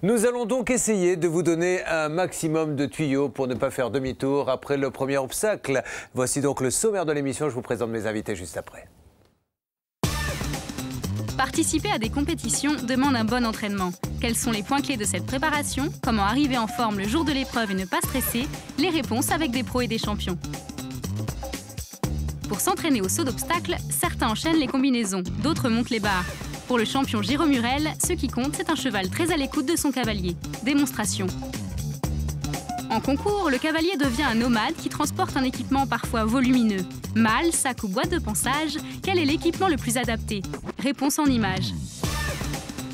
Nous allons donc essayer de vous donner un maximum de tuyaux pour ne pas faire demi-tour après le premier obstacle. Voici donc le sommaire de l'émission. Je vous présente mes invités juste après. Participer à des compétitions demande un bon entraînement. Quels sont les points clés de cette préparation? Comment arriver en forme le jour de l'épreuve et ne pas stresser? Les réponses avec des pros et des champions. Pour s'entraîner au saut d'obstacles, certains enchaînent les combinaisons, d'autres montent les barres. Pour le champion Jérôme Murel, ce qui compte, c'est un cheval très à l'écoute de son cavalier. Démonstration. En concours, le cavalier devient un nomade qui transporte un équipement parfois volumineux. Malle, sac ou boîte de pansage, quel est l'équipement le plus adapté? Réponse en images.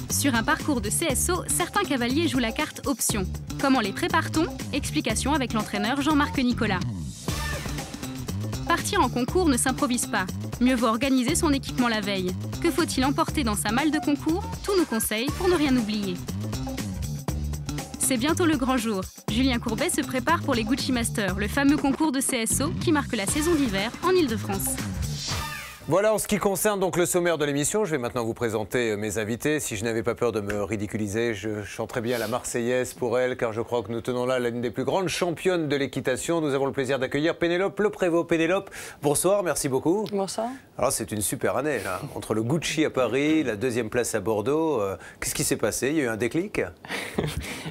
Sur un parcours de CSO, certains cavaliers jouent la carte option. Comment les prépare-t-on? Explication avec l'entraîneur Jean-Marc Nicolas. Partir en concours ne s'improvise pas. Mieux vaut organiser son équipement la veille. Que faut-il emporter dans sa malle de concours? Tous nos conseils pour ne rien oublier. C'est bientôt le grand jour. Julien Courbet se prépare pour les Gucci Masters, le fameux concours de CSO qui marque la saison d'hiver en Ile-de-France. Voilà en ce qui concerne donc le sommaire de l'émission. Je vais maintenant vous présenter mes invités. Si je n'avais pas peur de me ridiculiser, je chanterais bien la Marseillaise pour elle, car je crois que nous tenons là l'une des plus grandes championnes de l'équitation. Nous avons le plaisir d'accueillir Pénélope Le Prévost. Pénélope, bonsoir, merci beaucoup. Bonsoir. Alors c'est une super année là, entre le Gucci à Paris, la deuxième place à Bordeaux. Qu'est-ce qui s'est passé? Il y a eu un déclic?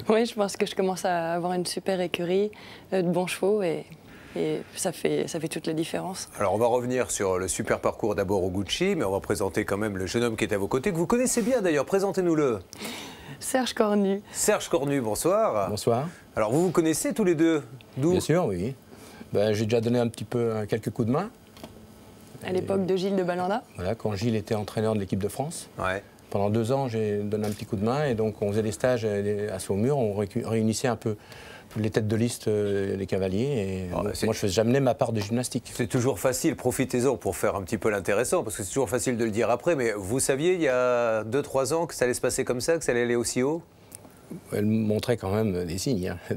Oui, je pense que je commence à avoir une super écurie, de bons chevaux et ça fait toute la différence. Alors on va revenir sur le super parcours d'abord au Gucci, mais on va présenter quand même le jeune homme qui est à vos côtés, que vous connaissez bien d'ailleurs. Présentez-nous-le. Serge Cornu. Serge Cornu, bonsoir. Bonsoir. Alors vous vous connaissez tous les deux? D'où? Bien sûr, oui. Ben, j'ai déjà donné un petit peu quelques coups de main. À l'époque de Gilles de Balanda. Voilà, quand Gilles était entraîneur de l'équipe de France. Ouais. Pendant 2 ans, j'ai donné un petit coup de main et donc on faisait des stages à Saumur, on réunissait un peu les têtes de liste des cavaliers et moi j'amenais ma part de gymnastique. C'est toujours facile, profitez-en pour faire un petit peu l'intéressant, parce que c'est toujours facile de le dire après, mais vous saviez il y a 2-3 ans que ça allait se passer comme ça, que ça allait aller aussi haut? Elle montrait quand même des signes, hein.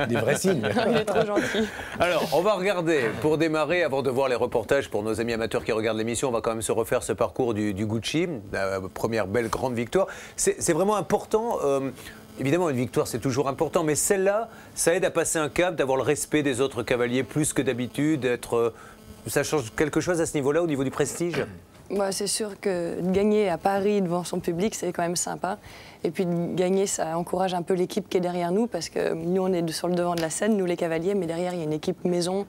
Des vrais signes. Il est trop gentil. Alors, on va regarder, pour démarrer, avant de voir les reportages pour nos amis amateurs qui regardent l'émission, on va quand même se refaire ce parcours du Gucci, la première belle grande victoire. C'est vraiment important. Évidemment, une victoire, c'est toujours important, mais celle-là, ça aide à passer un cap, d'avoir le respect des autres cavaliers plus que d'habitude, ça change quelque chose à ce niveau-là, au niveau du prestige? Bah, c'est sûr que de gagner à Paris devant son public, c'est quand même sympa. Et puis de gagner, ça encourage un peu l'équipe qui est derrière nous, parce que nous, on est sur le devant de la scène, nous les cavaliers, mais derrière, il y a une équipe maison